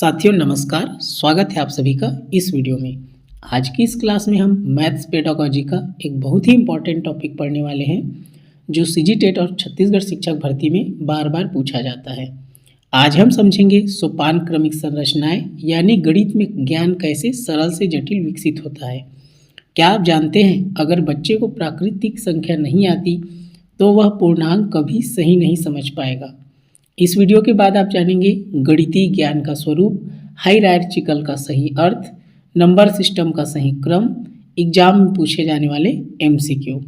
साथियों नमस्कार, स्वागत है आप सभी का इस वीडियो में। आज की इस क्लास में हम मैथ्स पेडागोजी का एक बहुत ही इम्पॉर्टेंट टॉपिक पढ़ने वाले हैं जो सीजी टेट और छत्तीसगढ़ शिक्षक भर्ती में बार बार पूछा जाता है। आज हम समझेंगे सोपान क्रमिक संरचनाएं यानी गणित में ज्ञान कैसे सरल से जटिल विकसित होता है। क्या आप जानते हैं अगर बच्चे को प्राकृतिक संख्या नहीं आती तो वह पूर्णांक कभी सही नहीं समझ पाएगा। इस वीडियो के बाद आप जानेंगे गणितीय ज्ञान का स्वरूप, हायरार्चिकल का सही अर्थ, नंबर सिस्टम का सही क्रम, एग्जाम में पूछे जाने वाले एमसीक्यू।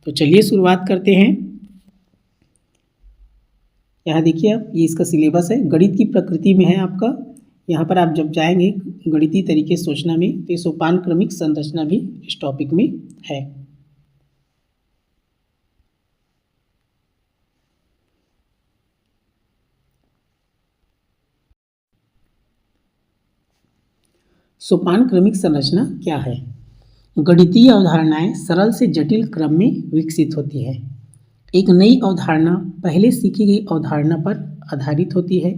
तो चलिए शुरुआत करते हैं। यहाँ देखिए आप, ये इसका सिलेबस है, गणित की प्रकृति में है आपका। यहाँ पर आप जब जाएंगे गणितीय तरीके से सोचना में तो ये सोपान क्रमिक संरचना भी इस टॉपिक में है। सोपान क्रमिक संरचना क्या है? गणितीय अवधारणाएं सरल से जटिल क्रम में विकसित होती है। एक नई अवधारणा पहले सीखी गई अवधारणा पर आधारित होती है।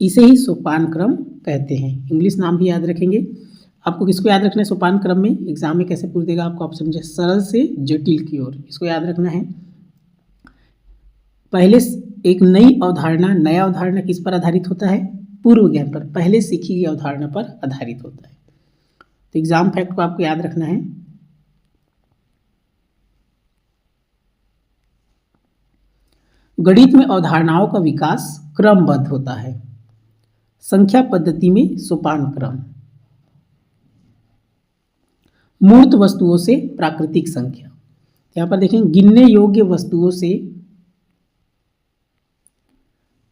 इसे ही सोपान क्रम कहते हैं। इंग्लिश नाम भी याद रखेंगे। आपको किसको याद रखना है सोपान क्रम में? एग्जाम में कैसे पूछ देगा आपको, आप समझे, सरल से जटिल की ओर, इसको याद रखना है। पहले एक नई अवधारणा, नया अवधारणा किस पर आधारित होता है? पूर्व ज्ञान पर, पहले सीखी गई अवधारणा पर आधारित होता है। तो एग्जाम फैक्ट को आपको याद रखना है। गणित में अवधारणाओं का विकास क्रमबद्ध होता है। संख्या पद्धति में सोपान क्रम। मूर्त वस्तुओं से प्राकृतिक संख्या। यहां पर देखें, गिनने योग्य वस्तुओं से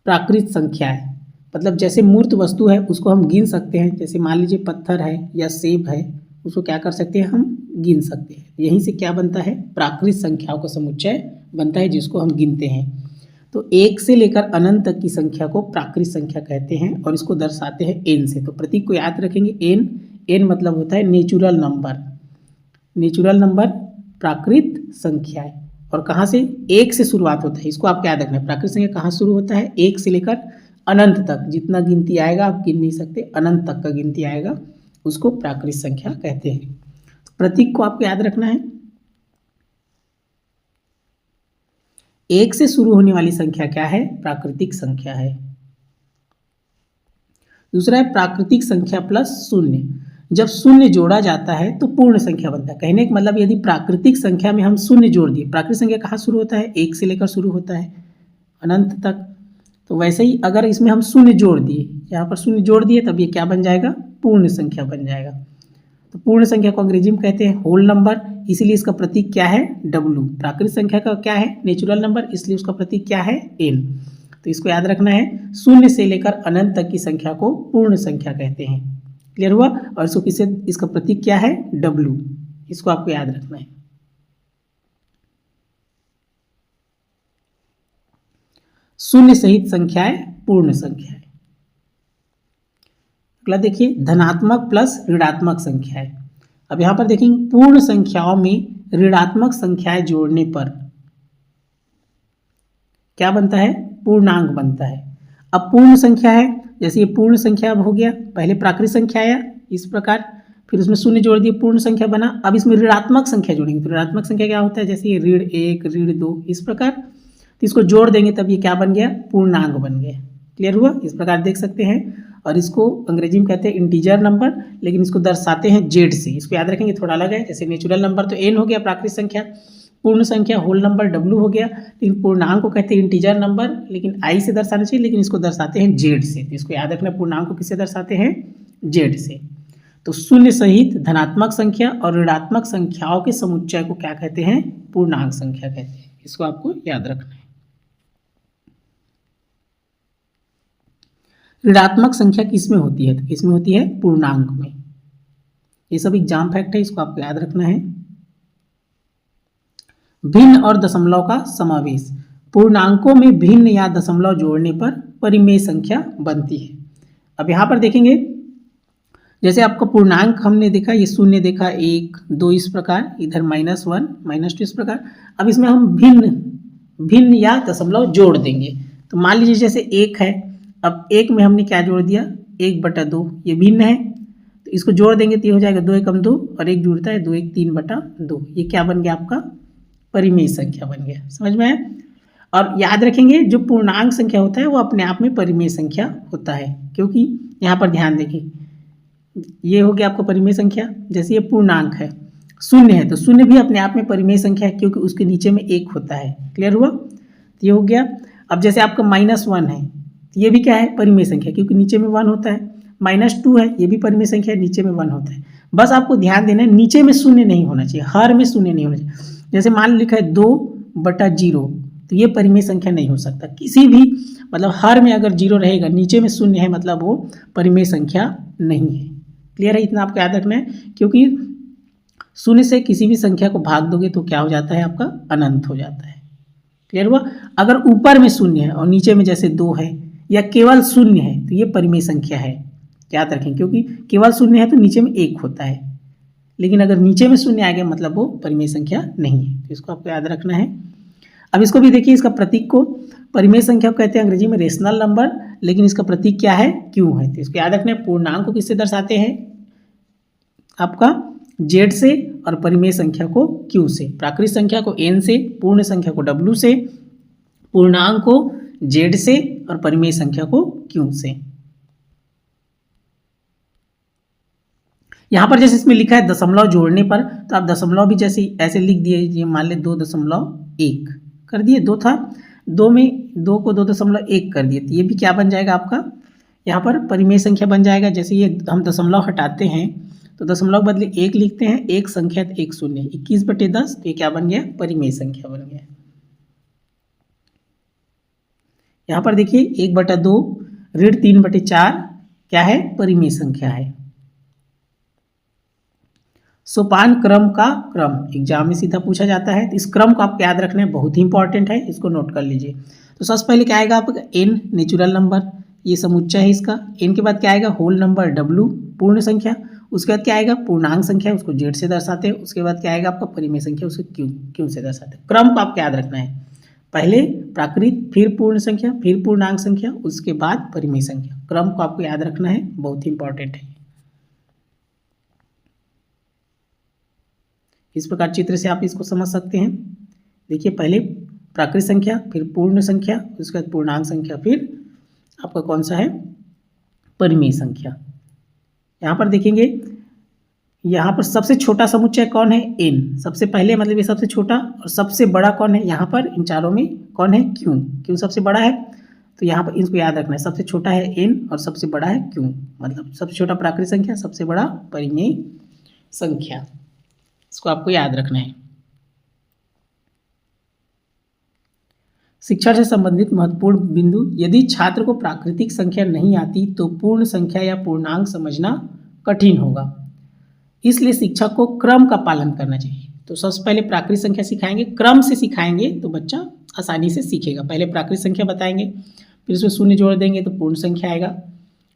प्राकृत संख्या है, मतलब जैसे मूर्त वस्तु है उसको हम गिन सकते हैं। जैसे मान लीजिए पत्थर है या सेब है, उसको क्या कर सकते हैं, हम गिन सकते हैं। यहीं से क्या बनता है? प्राकृत संख्याओं का समुच्चय बनता है जिसको हम गिनते हैं। तो 1 से लेकर अनंत तक की संख्या को प्राकृत संख्या कहते हैं और इसको दर्शाते हैं एन से। तो प्रतीक को याद रखेंगे, एन। एन मतलब होता है नेचुरल नंबर। नेचुरल नंबर प्राकृत संख्या है। और कहाँ से? 1 से शुरुआत होता है, इसको आपको याद रखना है। प्राकृत संख्या कहाँ शुरू होता है? 1 से लेकर अनंत तक, जितना गिनती आएगा आप गिन नहीं सकते, अनंत तक का गिनती आएगा उसको प्राकृत संख्या कहते हैं। तो प्रतीक को आपको याद रखना है। 1 से शुरू होने वाली संख्या क्या है? प्राकृतिक संख्या है। दूसरा है प्राकृतिक संख्या प्लस शून्य। जब शून्य जोड़ा जाता है तो पूर्ण संख्या बनता है। कहने का मतलब यदि प्राकृतिक संख्या में हम शून्य जोड़ दिए, प्राकृतिक संख्या कहाँ शुरू होता है? 1 से लेकर शुरू होता है अनंत तक। तो वैसे ही अगर इसमें हम शून्य जोड़ दिए, यहाँ पर शून्य जोड़ दिए, तब ये क्या बन जाएगा? पूर्ण संख्या बन जाएगा। तो पूर्ण संख्या को अंग्रेजी में कहते हैं होल नंबर, इसीलिए इसका प्रतीक क्या है? W। प्राकृतिक संख्या का क्या है? नेचुरल नंबर, इसलिए उसका प्रतीक क्या है? N। तो इसको याद रखना है। शून्य से लेकर अनंत तक की संख्या को पूर्ण संख्या कहते हैं। क्लियर हुआ? और इसको किसे, इसका प्रतीक क्या है? W। इसको आपको याद रखना है। शून्य सहित संख्याएं पूर्ण संख्या है। अगला देखिए, धनात्मक प्लस ऋणात्मक संख्याएं। अब यहां पर देखेंगे पूर्ण संख्याओं में ऋणात्मक संख्याएं जोड़ने पर क्या बनता है? पूर्णांक बनता है। अब पूर्ण संख्या है, जैसे ये पूर्ण संख्या अब हो गया, पहले प्राकृत संख्या आया इस प्रकार, फिर उसमें शून्य जोड़ दिए, पूर्ण संख्या बना। अब इसमें ऋणात्मक संख्या जोड़ेंगे तो ऋणात्मक संख्या क्या होता है? जैसे ये ऋण 1, ऋण 2, इस प्रकार। तो इसको जोड़ देंगे तब ये क्या बन गया? पूर्णांक बन गया। क्लियर हुआ? इस प्रकार देख सकते हैं। और इसको अंग्रेजी में कहते हैं इंटीजर नंबर, लेकिन इसको दर्शाते हैं जेड से। इसको याद रखेंगे, थोड़ा अलग है। जैसे नेचुरल नंबर तो एन हो गया प्राकृतिक संख्या, पूर्ण संख्या होल नंबर W हो गया, लेकिन पूर्णांक को कहते हैं इंटीजर नंबर, लेकिन आई से दर्शाना चाहिए, लेकिन इसको दर्शाते हैं जेड से। तो इसको याद रखना, पूर्णांक को किससे दर्शाते हैं? जेड से। तो शून्य सहित धनात्मक संख्या और ऋणात्मक संख्याओं के समुच्चय को क्या कहते हैं? पूर्णांक संख्या कहते हैं। इसको आपको याद रखना है। ऋणात्मक संख्या किसमें होती है? तो किसमें होती है? पूर्णांक में। ये सब एग्जाम फैक्ट है, इसको आपको याद रखना है। भिन्न और दशमलव का समावेश। पूर्णांकों में भिन्न या दशमलव जोड़ने पर परिमेय संख्या बनती है। अब यहाँ पर देखेंगे, जैसे आपका पूर्णांक हमने देखा, ये शून्य देखा, 1, 2, इस प्रकार, इधर -1, -2, इस प्रकार। अब इसमें हम भिन्न या दशमलव जोड़ देंगे। तो मान लीजिए जैसे 1 है, अब 1 में हमने क्या जोड़ दिया? 1/2 ये भिन्न है, तो इसको जोड़ देंगे तो ये हो जाएगा 2 एकम 2 और 1 जुड़ता है 2 1 3/2। ये क्या बन गया आपका परिमेय संख्या बन गया। समझ में आया। और याद रखेंगे जो पूर्णांक संख्या होता है वो अपने आप में परिमेय संख्या होता है, क्योंकि यहाँ पर ध्यान देंगे ये हो गया आपका परिमेय संख्या। जैसे ये पूर्णांक है, शून्य है, तो शून्य भी अपने आप में परिमेय संख्या है क्योंकि उसके नीचे में 1 होता है। क्लियर हुआ। तो ये हो गया। अब जैसे आपका -1 है, तो ये भी क्या है परिमेय संख्या क्योंकि नीचे में 1 होता है। -2 है, ये भी परिमेय संख्या है, नीचे में 1 होता है। बस आपको ध्यान देना है नीचे में शून्य नहीं होना चाहिए, हर में शून्य नहीं होना चाहिए। जैसे मान लिखा है 2/0, तो ये परिमेय संख्या नहीं हो सकता किसी भी, मतलब हर में अगर 0 रहेगा, नीचे में शून्य है, मतलब वो परिमेय संख्या नहीं है। क्लियर है। इतना आपको याद रखना है, क्योंकि शून्य से किसी भी संख्या को भाग दोगे तो क्या हो जाता है आपका अनंत हो जाता है। क्लियर हुआ। अगर ऊपर में शून्य है और नीचे में जैसे 2 है या केवल शून्य है तो ये परिमेय संख्या है। याद रखें, क्योंकि केवल शून्य है तो नीचे में 1 होता है, लेकिन अगर नीचे में शून्य आ गया मतलब वो परिमेय संख्या नहीं है। तो इसको आपको याद रखना है। अब इसको भी देखिए, इसका प्रतीक को परिमेय संख्या कहते हैं अंग्रेजी में रेशनल नंबर, लेकिन इसका प्रतीक क्या है क्यों है। तो इसको याद रखना है। पूर्णांक को किससे दर्शाते हैं आपका जेड से और परिमेय संख्या को क्यू से। प्राकृत संख्या को एन से, पूर्ण संख्या को डब्ल्यू से, पूर्णांक को जेड से और परिमेय संख्या को क्यू से। यहाँ पर जैसे इसमें लिखा है दशमलव जोड़ने पर, तो आप दशमलव भी जैसे ऐसे लिख दिए, ये मान ले 2.1 कर दिए, 2 था, 2 में 2 को 2.1 कर दिए, तो ये भी क्या बन जाएगा आपका यहाँ पर परिमेय संख्या बन जाएगा। जैसे ये हम दशमलव हटाते हैं तो दशमलव बदले 1 लिखते हैं, एक संख्या तो 1 शून्य, 21/10, तो ये क्या बन गया परिमेय संख्या बन गया। यहाँ पर देखिए 1/2 ऋण 3/4 क्या है परिमेय संख्या है। सोपान क्रम का क्रम एग्जाम में सीधा पूछा जाता है, तो इस क्रम को आपको याद रखना है, बहुत ही इंपॉर्टेंट है, इसको नोट कर लीजिए। तो सबसे पहले क्या आएगा आपका n नेचुरल नंबर, ये समुच्चय है इसका। n के बाद क्या आएगा होल नंबर w पूर्ण संख्या, उसके बाद क्या आएगा पूर्णांक संख्या, उसको z से दर्शाते हैं। उसके बाद क्या आएगा आपका परिमेय संख्या, उसको q से दर्शाते हैं। क्रम को आपको याद रखना है, पहले प्राकृत, फिर पूर्ण संख्या, फिर पूर्णांक संख्या, उसके बाद परिमेय संख्या। क्रम को आपको याद रखना है, बहुत ही इंपॉर्टेंट है। इस प्रकार चित्र से आप इसको समझ सकते हैं। देखिए पहले प्राकृत संख्या, फिर पूर्ण संख्या, उसके बाद पूर्णांक संख्या, फिर आपका कौन सा है परिमेय संख्या। यहाँ पर देखेंगे, यहाँ पर सबसे छोटा समुच्चय कौन है n, सबसे पहले मतलब ये सबसे छोटा, और सबसे बड़ा कौन है यहाँ पर इन चारों में कौन है q सबसे बड़ा है। तो यहाँ पर इसको याद रखना है, सबसे छोटा है n और सबसे बड़ा है q, मतलब सबसे छोटा प्राकृत संख्या, सबसे बड़ा परिमेय संख्या। इसको आपको याद रखना है। शिक्षा से संबंधित महत्वपूर्ण बिंदु, यदि छात्र को प्राकृतिक संख्या नहीं आती तो पूर्ण संख्या या पूर्णांक समझना कठिन होगा, इसलिए शिक्षक को क्रम का पालन करना चाहिए। तो सबसे पहले प्राकृत संख्या सिखाएंगे, क्रम से सिखाएंगे तो बच्चा आसानी से सीखेगा। पहले प्राकृत संख्या बताएंगे, फिर उसमें शून्य जोड़ देंगे तो पूर्ण संख्या आएगा,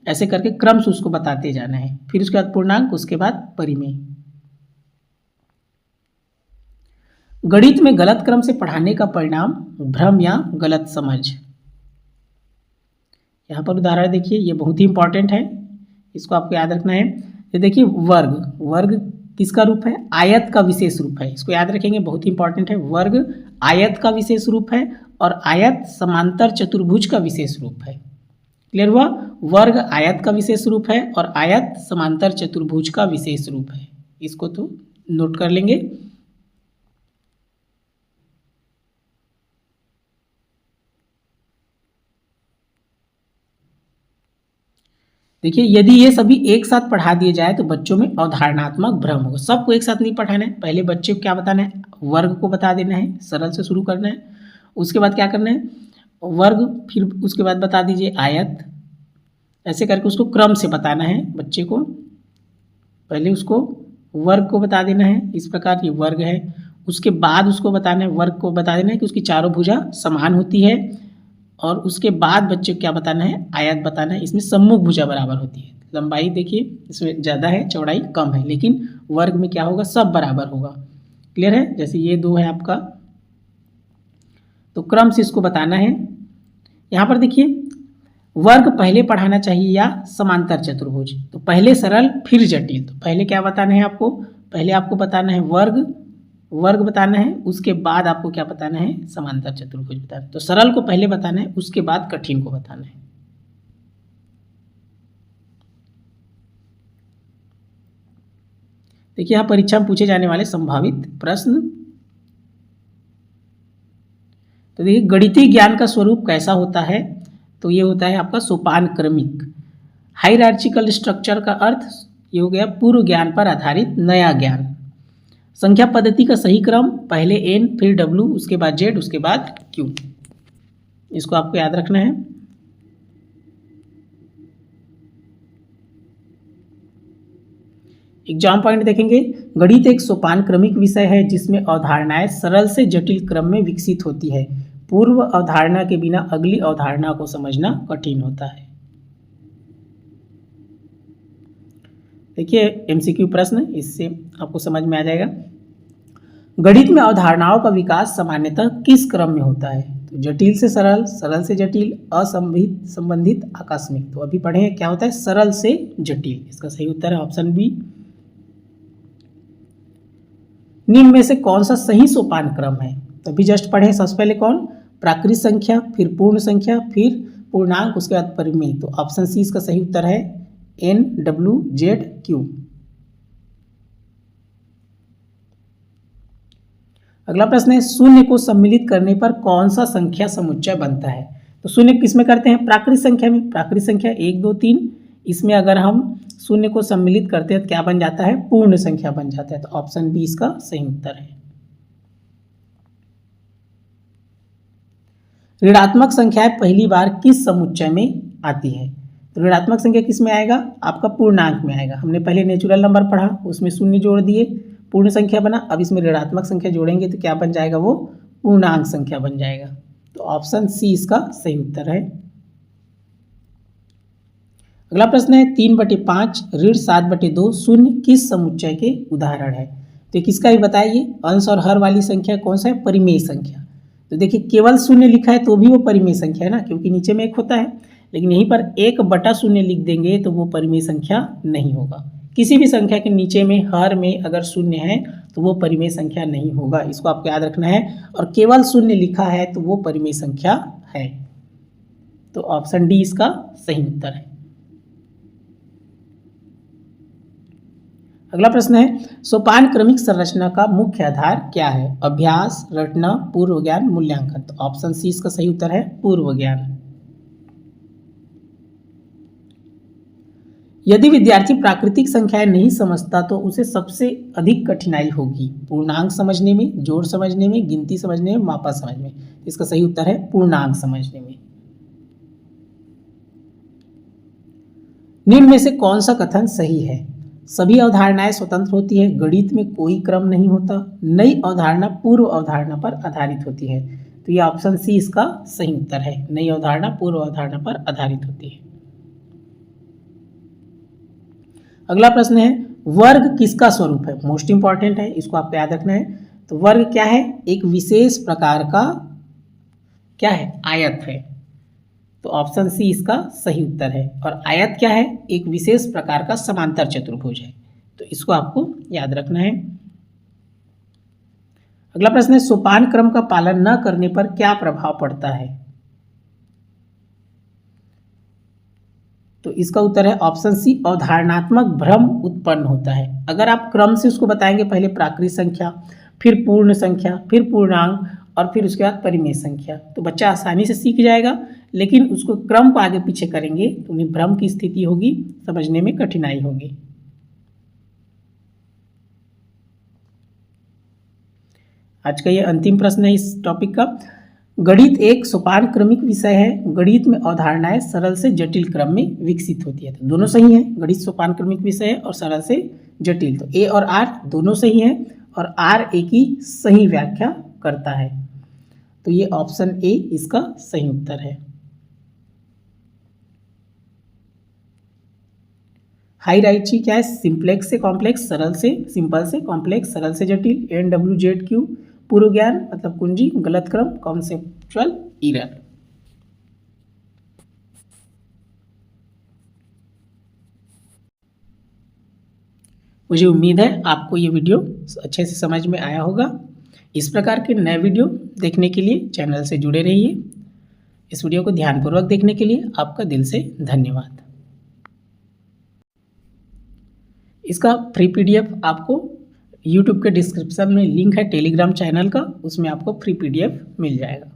ऐसे करके क्रम से उसको बताते जाना है। फिर उसके बाद पूर्णांक, उसके बाद परिमेय। गणित में गलत क्रम से पढ़ाने का परिणाम भ्रम या गलत समझ। यहाँ पर उदाहरण देखिए, ये बहुत ही इंपॉर्टेंट है, इसको आपको याद रखना है। ये देखिए वर्ग, वर्ग किसका रूप है आयत का विशेष रूप है, इसको याद रखेंगे, बहुत ही इंपॉर्टेंट है। वर्ग आयत का विशेष रूप है और आयत समांतर चतुर्भुज का विशेष रूप है। क्लियर हुआ। वर्ग आयत का विशेष रूप है और आयत समांतर चतुर्भुज का विशेष रूप है, इसको तो नोट कर लेंगे। देखिए यदि ये सभी एक साथ पढ़ा दिए जाए तो बच्चों में अवधारणात्मक भ्रम होगा। सबको एक साथ नहीं पढ़ाना है, पहले बच्चे को क्या बताना है, वर्ग को बता देना है, सरल से शुरू करना है। उसके बाद क्या करना है वर्ग, फिर उसके बाद बता दीजिए आयत, ऐसे करके उसको क्रम से बताना है बच्चे को। पहले उसको वर्ग को बता देना है, इस प्रकार ये वर्ग है। उसके बाद उसको बताना है, वर्ग को बता देना है कि उसकी चारों भुजा समान होती है। और उसके बाद बच्चे को क्या बताना है आयत बताना है, इसमें सम्मुख भुजा बराबर होती है। लंबाई देखिए इसमें ज़्यादा है, चौड़ाई कम है, लेकिन वर्ग में क्या होगा सब बराबर होगा। क्लियर है। जैसे ये 2 है आपका, तो क्रम से इसको बताना है। यहाँ पर देखिए वर्ग पहले पढ़ाना चाहिए या समांतर चतुर्भुज? तो पहले सरल फिर जटिल। तो पहले क्या बताना है आपको? पहले आपको बताना है वर्ग बताना है, उसके बाद आपको क्या बताना है? समांतर चतुर्भुज बताना है। तो सरल को पहले बताना है, उसके बाद कठिन को बताना है। देखिए यहाँ परीक्षा में पूछे जाने वाले संभावित प्रश्न। तो देखिए गणितीय ज्ञान का स्वरूप कैसा होता है? तो ये होता है आपका सोपान क्रमिक। हायरार्चिकल स्ट्रक्चर का अर्थ ये हो गया पूर्व ज्ञान पर आधारित नया ज्ञान। संख्या पद्धति का सही क्रम पहले n फिर w उसके बाद z उसके बाद q। इसको आपको याद रखना है। एग्जाम पॉइंट देखेंगे। गणित एक सोपान क्रमिक विषय है जिसमें अवधारणाएं सरल से जटिल क्रम में विकसित होती है। पूर्व अवधारणा के बिना अगली अवधारणा को समझना कठिन होता है। देखिए एमसीक्यू प्रश्न, इससे आपको समझ में आ जाएगा। गणित में अवधारणाओं का विकास सामान्यतः किस क्रम में होता है? तो जटिल से सरल, सरल से जटिल, असंबंधित, आकस्मिक। तो अभी पढ़े क्या होता है? सरल से जटिल। इसका सही उत्तर है ऑप्शन बी। निम्न में से कौन सा सही सोपान क्रम है? तो अभी जस्ट पढ़े। सबसे पहले कौन? प्राकृत संख्या, फिर पूर्ण संख्या, फिर पूर्णांक, उसके बाद परिमेय। तो ऑप्शन सी इसका सही उत्तर है n w z q। अगला प्रश्न है शून्य को सम्मिलित करने पर कौन सा संख्या समुच्चय बनता है? तो शून्य किस में करते हैं? प्राकृत संख्या में। प्राकृत संख्या 1 2 3, इसमें अगर हम शून्य को सम्मिलित करते हैं तो क्या बन जाता है? पूर्ण संख्या बन जाता है। तो ऑप्शन बी इसका सही उत्तर है। ऋणात्मक संख्याएं पहली बार किस समुच्चय में आती है? तो ऋणात्मक संख्या किस में आएगा? आपका पूर्णांक में आएगा। हमने पहले नेचुरल नंबर पढ़ा, उसमें शून्य जोड़ दिए, पूर्ण संख्या बना। अब इसमें ऋणात्मक संख्या जोड़ेंगे तो क्या बन जाएगा? वो पूर्णांक संख्या बन जाएगा। तो ऑप्शन सी इसका सही उत्तर है। अगला प्रश्न है 3/5 ऋण 7/2 शून्य किस समुच्चय के उदाहरण है? तो किसका ही बताइए? अंश और हर वाली संख्या कौन सा है? परिमेय संख्या। तो देखिए केवल शून्य लिखा है तो भी वो परिमेय संख्या है ना, क्योंकि नीचे में 1 होता है। लेकिन यहीं पर 1/0 लिख देंगे तो वो परिमेय संख्या नहीं होगा। किसी भी संख्या के नीचे में हर में अगर शून्य है तो वो परिमेय संख्या नहीं होगा। इसको आपको याद रखना है। और केवल शून्य लिखा है तो वो परिमेय संख्या है। तो ऑप्शन डी इसका सही उत्तर है। अगला प्रश्न है सोपान क्रमिक संरचना का मुख्य आधार क्या है? अभ्यास, रटना, पूर्व ज्ञान, मूल्यांकन। तो ऑप्शन सी इसका सही उत्तर है पूर्व ज्ञान। यदि विद्यार्थी प्राकृतिक संख्याएं नहीं समझता तो उसे सबसे अधिक कठिनाई होगी पूर्णांक समझने में, जोड़ समझने में, गिनती समझने में, मापा समझ में। इसका सही उत्तर है पूर्णांक समझने में। निम्न में से कौन सा कथन सही है? सभी अवधारणाएं स्वतंत्र होती है, गणित में कोई क्रम नहीं होता, नई अवधारणा पूर्व अवधारणा पर आधारित होती है। तो यह ऑप्शन सी इसका सही उत्तर है। नई अवधारणा पूर्व अवधारणा पर आधारित होती है। अगला प्रश्न है वर्ग किसका स्वरूप है? मोस्ट इंपॉर्टेंट है, इसको आपको याद रखना है। तो वर्ग क्या है? एक विशेष प्रकार का क्या है? आयत है। तो ऑप्शन सी इसका सही उत्तर है। और आयत क्या है? एक विशेष प्रकार का समांतर चतुर्भुज है। तो इसको आपको याद रखना है। अगला प्रश्न है सोपान क्रम का पालन न करने पर क्या प्रभाव पड़ता है? तो इसका उत्तर है ऑप्शन सी अवधारणात्मक भ्रम उत्पन्न होता है। अगर आप क्रम से उसको बताएंगे, पहले प्राकृत संख्या, फिर पूर्ण संख्या, फिर पूर्णांक और फिर उसके बाद परिमेय संख्या, तो बच्चा आसानी से सीख जाएगा। लेकिन उसको क्रम को आगे पीछे करेंगे तो उन्हें भ्रम की स्थिति होगी, समझने में कठिनाई होगी। आज का ये अंतिम प्रश्न है इस टॉपिक का। गणित एक सोपान क्रमिक विषय है। गणित में अवधारणाएं सरल से जटिल क्रम में विकसित होती है। तो दोनों सही है, गणित सोपान क्रमिक विषय है और सरल से जटिल। तो ए और आर दोनों सही है और आर ए की सही व्याख्या करता है। तो ये ऑप्शन ए इसका सही उत्तर है। हायरार्ची क्या है? सिंप्लेक्स से कॉम्प्लेक्स, सरल से सिंपल से कॉम्प्लेक्स, सरल से जटिल, NWZQ। पूर्व ज्ञान मतलब कुंजी, गलत क्रम, कॉन्सेप्चुअल एरर। मुझे उम्मीद है आपको ये वीडियो अच्छे से समझ में आया होगा। इस प्रकार के नए वीडियो देखने के लिए चैनल से जुड़े रहिए। इस वीडियो को ध्यानपूर्वक देखने के लिए आपका दिल से धन्यवाद। इसका फ्री पीडीएफ आपको यूट्यूब के डिस्क्रिप्शन में लिंक है टेलीग्राम चैनल का, उसमें आपको फ्री पीडीएफ मिल जाएगा।